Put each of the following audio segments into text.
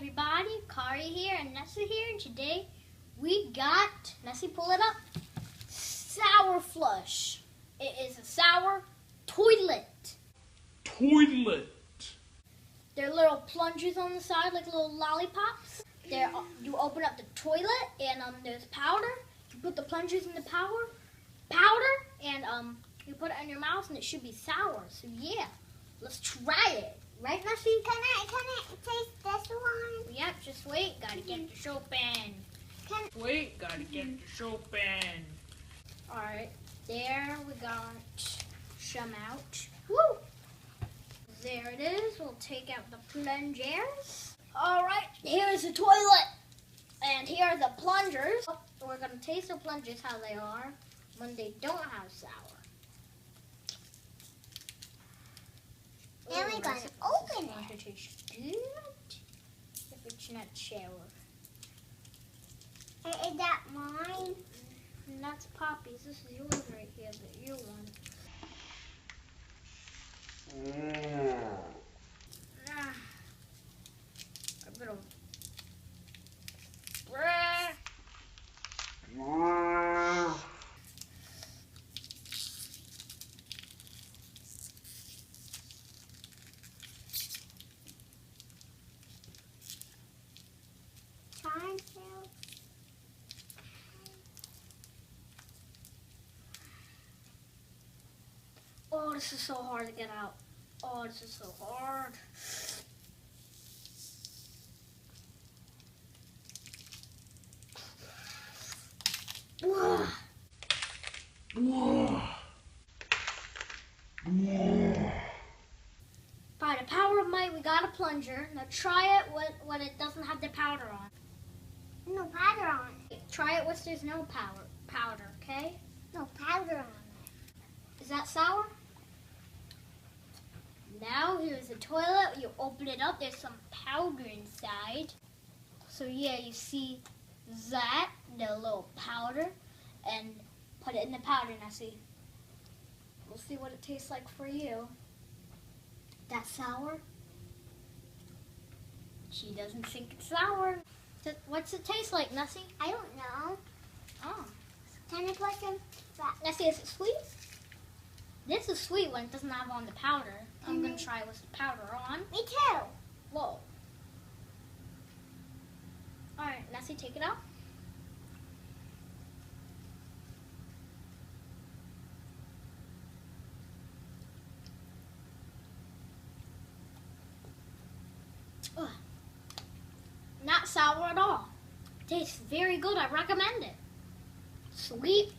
everybody, Kari here and Nessa here, and today we got, Nessie, pull it up, Sour Flush. It is a sour toilet. There are little plungers on the side like little lollipops. You open up the toilet and there's powder. You put the plungers in the powder and you put it in your mouth and it should be sour. So yeah, let's try it. Right, Nessie? Can I taste this one? Yep, just wait. Gotta get the soap in. Gotta get the soap in. Alright, there we got some out. Woo! There it is. We'll take out the plungers. Alright, here's the toilet. And here are the plungers. We're going to taste the plungers how they are when they don't have sour. Then we're going to open it. It tastes good if it's not sour. Is that mine? And that's Poppy's. This is yours right here, the ear one. A bit of Oh, this is so hard to get out. Oh, this is so hard. By the power of might, we got a plunger. Now try it when it doesn't have the powder on. No powder on it. Try it with there's no powder, okay? No powder on it. Is that sour? Now here's the toilet. You open it up. There's some powder inside. So yeah, you see that, the little powder, and put it in the powder, Nessie. We'll see what it tastes like for you. That sour? She doesn't think it's sour. What's it taste like, Nessie? I don't know. Oh. Can I put some fat? Nessie, is it sweet? This is sweet when it doesn't have on the powder. I'm going to try it with the powder on. Me too. Whoa. Alright, Nessie, take it out. Ugh. Not sour at all. Tastes very good. I recommend it. Sweet,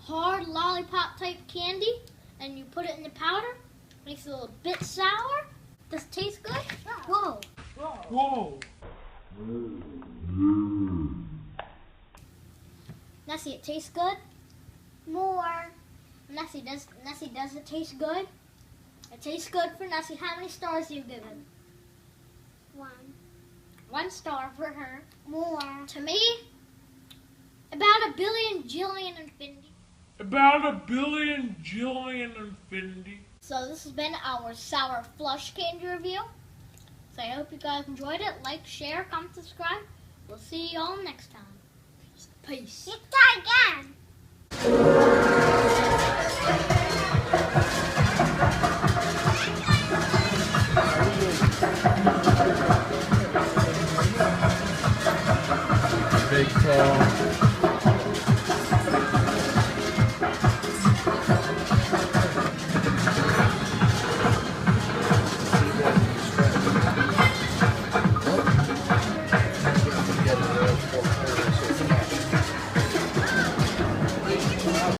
hard lollipop type candy, and you put it in the powder. Makes it a little bit sour. Does it taste good? Whoa. Nessie, it tastes good? More. Nessie, does it taste good? It tastes good for Nessie. How many stars do you give it? 1. 1 star for her. More. To me, about a billion, jillion, infinity. So this has been our Sour Flush candy review. So I hope you guys enjoyed it. Like, share, comment, subscribe. We'll see you all next time. Peace. Let's try again. Big tall.